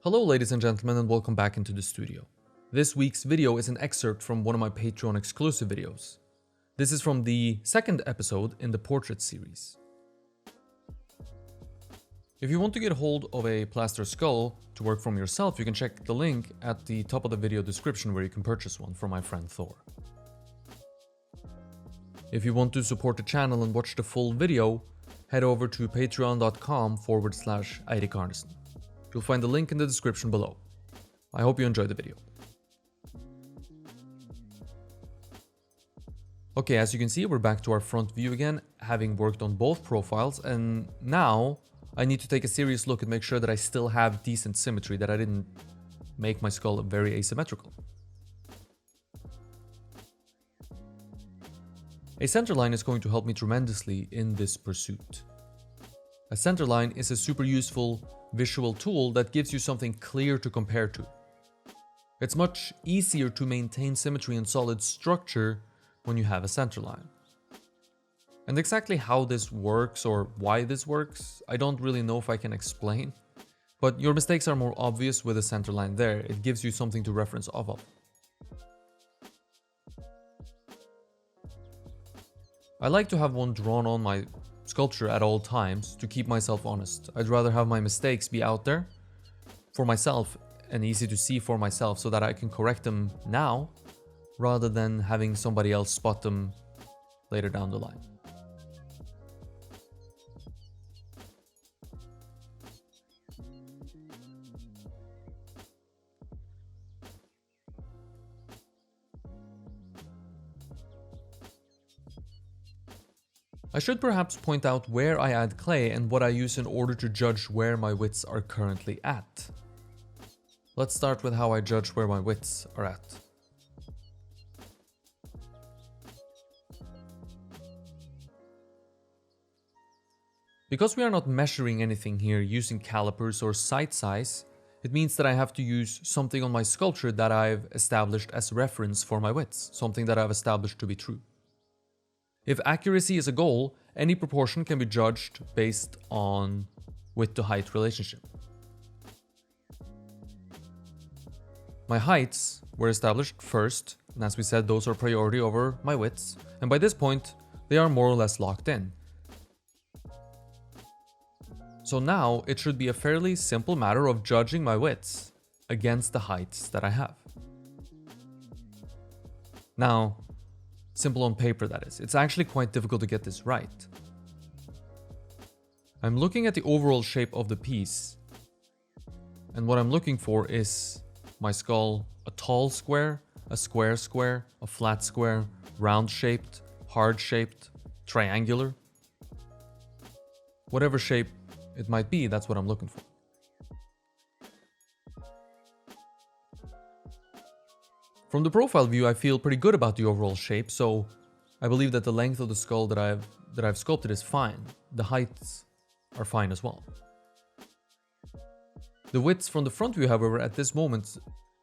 Hello ladies and gentlemen, and welcome back into the studio. This week's video is an excerpt from one of my Patreon exclusive videos. This is from the second episode in the portrait series. If you want to get hold of a plaster skull to work from yourself, you can check the link at the top of the video description where you can purchase one from my friend Thor. If you want to support the channel and watch the full video, head over to patreon.com/Eirik Arnesen. You'll find the link in the description below. I hope you enjoyed the video. Okay, as you can see, we're back to our front view again, having worked on both profiles, and now I need to take a serious look and make sure that I still have decent symmetry, that I didn't make my skull very asymmetrical. A centerline is going to help me tremendously in this pursuit. A centerline is a super useful visual tool that gives you something clear to compare to. It's much easier to maintain symmetry and solid structure when you have a centerline. And exactly how this works or why this works, I don't really know if I can explain, but your mistakes are more obvious with a centerline there. It gives you something to reference off of. I like to have one drawn on my sculpture at all times to keep myself honest. I'd rather have my mistakes be out there for myself and easy to see for myself so that I can correct them now rather than having somebody else spot them later down the line. I should perhaps point out where I add clay and what I use in order to judge where my widths are currently at. Let's start with how I judge where my widths are at. Because we are not measuring anything here using calipers or sight size, it means that I have to use something on my sculpture that I've established as reference for my widths, something that I've established to be true. If accuracy is a goal, any proportion can be judged based on width to height relationship. My heights were established first, and as we said, those are priority over my widths, and by this point, they are more or less locked in. So now it should be a fairly simple matter of judging my widths against the heights that I have. Now, simple on paper, that is. It's actually quite difficult to get this right. I'm looking at the overall shape of the piece, and what I'm looking for is my skull a tall square, a square square, a flat square, round shaped, hard shaped, triangular. Whatever shape it might be, that's what I'm looking for. From the profile view, I feel pretty good about the overall shape, so I believe that the length of the skull that I've sculpted is fine. The heights are fine as well. The widths from the front view, however, at this moment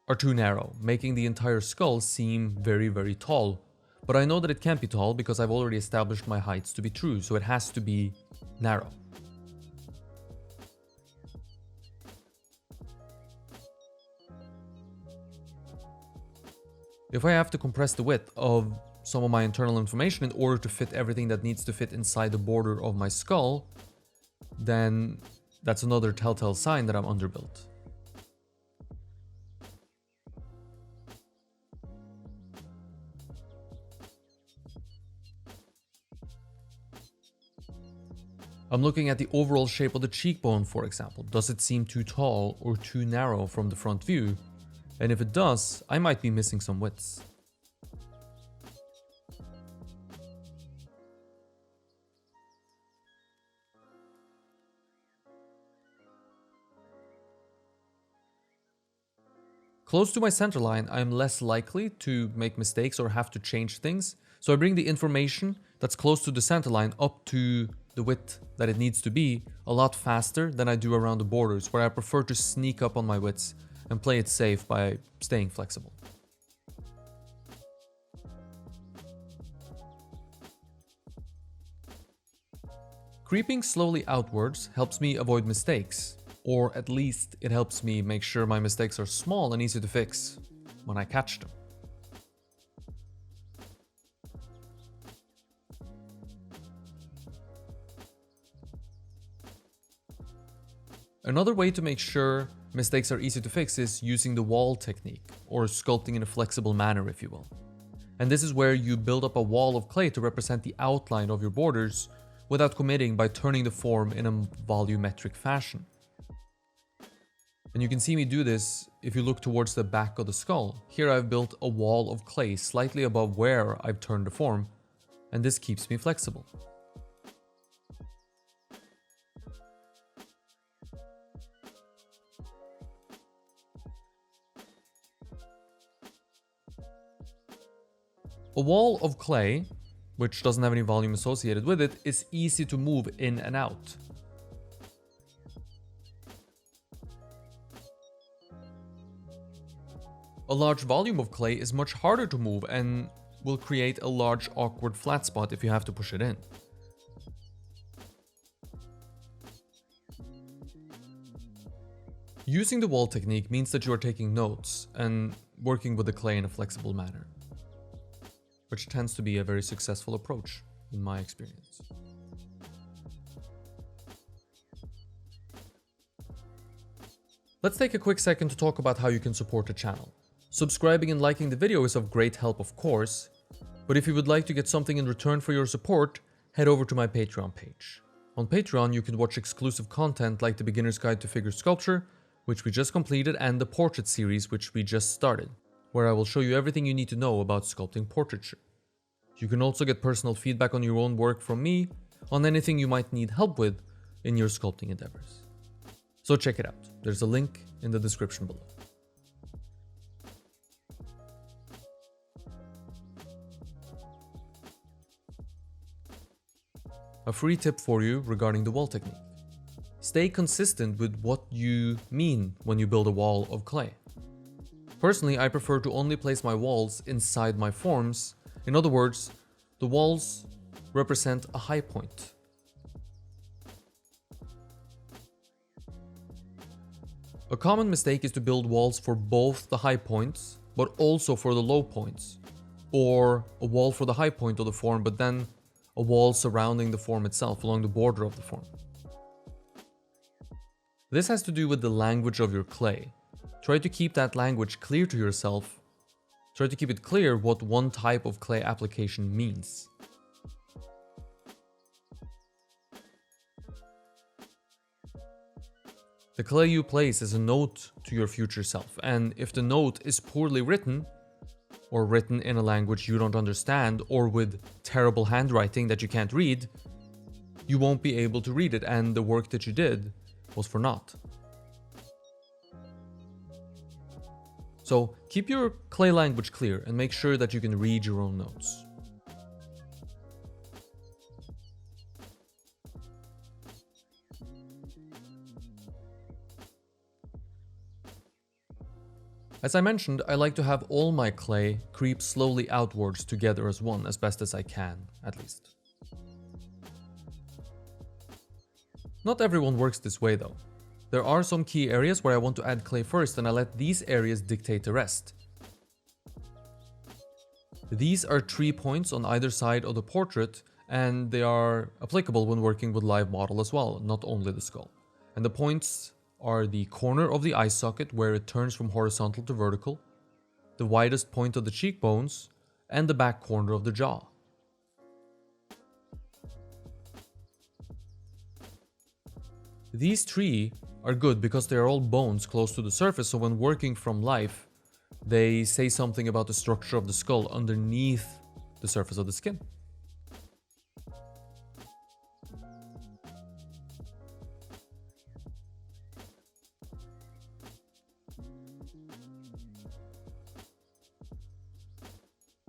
are too narrow, making the entire skull seem very, very tall. But I know that it can't be tall because I've already established my heights to be true, so it has to be narrow. If I have to compress the width of some of my internal information in order to fit everything that needs to fit inside the border of my skull, then that's another telltale sign that I'm underbuilt. I'm looking at the overall shape of the cheekbone, for example. Does it seem too tall or too narrow from the front view? And if it does, I might be missing some widths. Close to my center line, I'm less likely to make mistakes or have to change things. So I bring the information that's close to the center line up to the width that it needs to be a lot faster than I do around the borders, where I prefer to sneak up on my widths and play it safe by staying flexible. Creeping slowly outwards helps me avoid mistakes, or at least it helps me make sure my mistakes are small and easy to fix when I catch them. Another way to make sure mistakes are easy to fix is using the wall technique, or sculpting in a flexible manner, if you will. And this is where you build up a wall of clay to represent the outline of your borders without committing by turning the form in a volumetric fashion. And you can see me do this if you look towards the back of the skull. Here I've built a wall of clay slightly above where I've turned the form, and this keeps me flexible. A wall of clay, which doesn't have any volume associated with it, is easy to move in and out. A large volume of clay is much harder to move and will create a large awkward flat spot if you have to push it in. Using the wall technique means that you are taking notes and working with the clay in a flexible manner, which tends to be a very successful approach in my experience. Let's take a quick second to talk about how you can support the channel. Subscribing and liking the video is of great help, of course, but if you would like to get something in return for your support, head over to my Patreon page. On Patreon, you can watch exclusive content like the Beginner's Guide to Figure Sculpture, which we just completed, and the Portrait series, which we just started, where I will show you everything you need to know about sculpting portraiture. You can also get personal feedback on your own work from me on anything you might need help with in your sculpting endeavors. So check it out. There's a link in the description below. A free tip for you regarding the wall technique. Stay consistent with what you mean when you build a wall of clay. Personally, I prefer to only place my walls inside my forms. In other words, the walls represent a high point. A common mistake is to build walls for both the high points, but also for the low points, or a wall for the high point of the form, but then a wall surrounding the form itself along the border of the form. This has to do with the language of your clay. Try to keep that language clear to yourself. Try to keep it clear what one type of clay application means. The clay you place is a note to your future self, and if the note is poorly written, or written in a language you don't understand, or with terrible handwriting that you can't read, you won't be able to read it, and the work that you did was for naught. So keep your clay language clear and make sure that you can read your own notes. As I mentioned, I like to have all my clay creep slowly outwards together as one, as best as I can, at least. Not everyone works this way though. There are some key areas where I want to add clay first, and I let these areas dictate the rest. These are 3 points on either side of the portrait, and they are applicable when working with live model as well, not only the skull. And the points are the corner of the eye socket where it turns from horizontal to vertical, the widest point of the cheekbones, and the back corner of the jaw. These 3 are good because they are all bones close to the surface, so when working from life, they say something about the structure of the skull underneath the surface of the skin.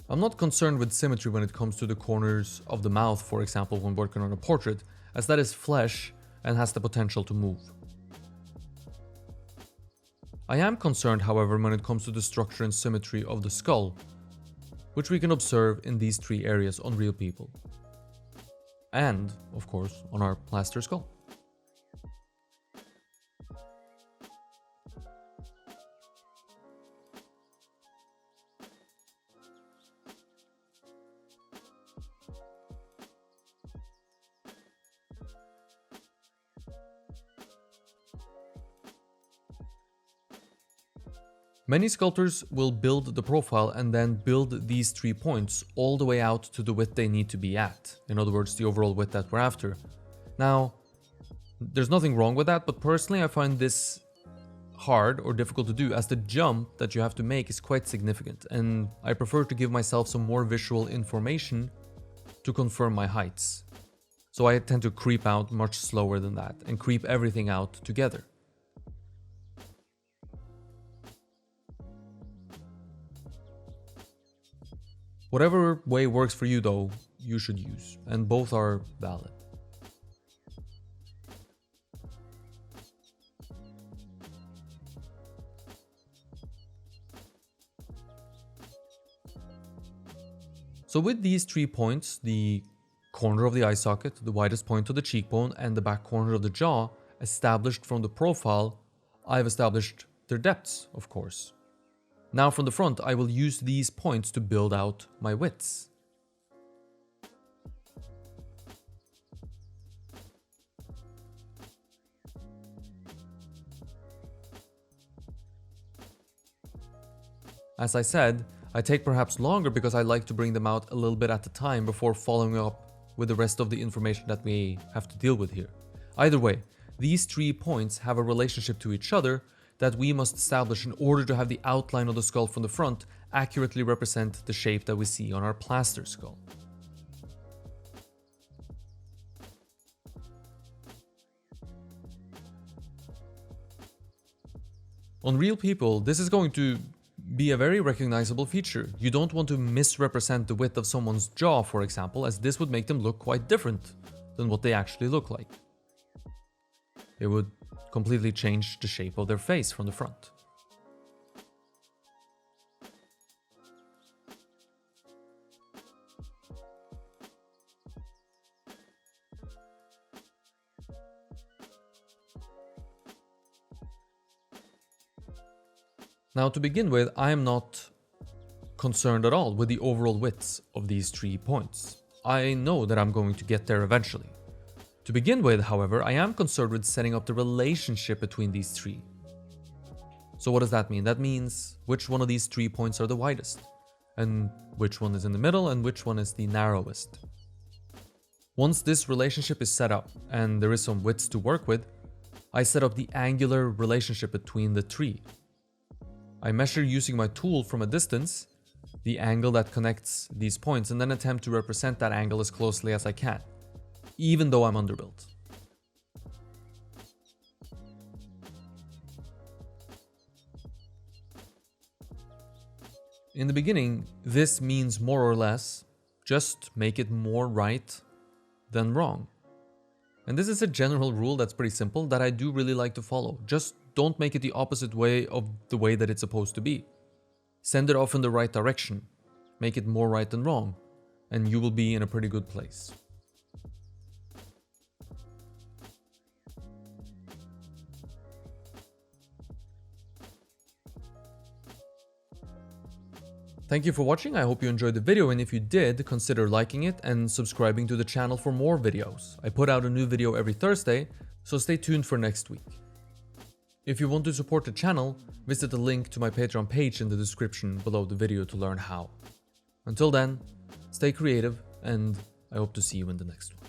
I'm not concerned with symmetry when it comes to the corners of the mouth, for example, when working on a portrait, as that is flesh and has the potential to move. I am concerned, however, when it comes to the structure and symmetry of the skull, which we can observe in these 3 areas on real people. And, of course, on our plaster skull. Many sculptors will build the profile and then build these 3 points all the way out to the width they need to be at. In other words, the overall width that we're after. Now, there's nothing wrong with that, but personally I find this hard or difficult to do as the jump that you have to make is quite significant, and I prefer to give myself some more visual information to confirm my heights. So I tend to creep out much slower than that and creep everything out together. Whatever way works for you though, you should use, and both are valid. So with these 3 points, the corner of the eye socket, the widest point of the cheekbone, and the back corner of the jaw established from the profile, I've established their depths, of course. Now from the front, I will use these points to build out my widths. As I said, I take perhaps longer because I like to bring them out a little bit at a time before following up with the rest of the information that we have to deal with here. Either way, these 3 points have a relationship to each other that we must establish in order to have the outline of the skull from the front accurately represent the shape that we see on our plaster skull. On real people, this is going to be a very recognizable feature. You don't want to misrepresent the width of someone's jaw, for example, as this would make them look quite different than what they actually look like. It would completely change the shape of their face from the front. Now to begin with, I am not concerned at all with the overall widths of these 3 points. I know that I'm going to get there eventually. To begin with, however, I am concerned with setting up the relationship between these 3. So what does that mean? That means which one of these 3 points are the widest, and which one is in the middle, and which one is the narrowest. Once this relationship is set up, and there is some widths to work with, I set up the angular relationship between the 3. I measure using my tool from a distance the angle that connects these points and then attempt to represent that angle as closely as I can, even though I'm underbuilt. In the beginning, this means more or less just make it more right than wrong. And this is a general rule that's pretty simple that I do really like to follow. Just don't make it the opposite way of the way that it's supposed to be. Send it off in the right direction. Make it more right than wrong, and you will be in a pretty good place. Thank you for watching. I hope you enjoyed the video, and if you did, consider liking it and subscribing to the channel for more videos. I put out a new video every Thursday, so stay tuned for next week. If you want to support the channel, visit the link to my Patreon page in the description below the video to learn how. Until then, stay creative, and I hope to see you in the next one.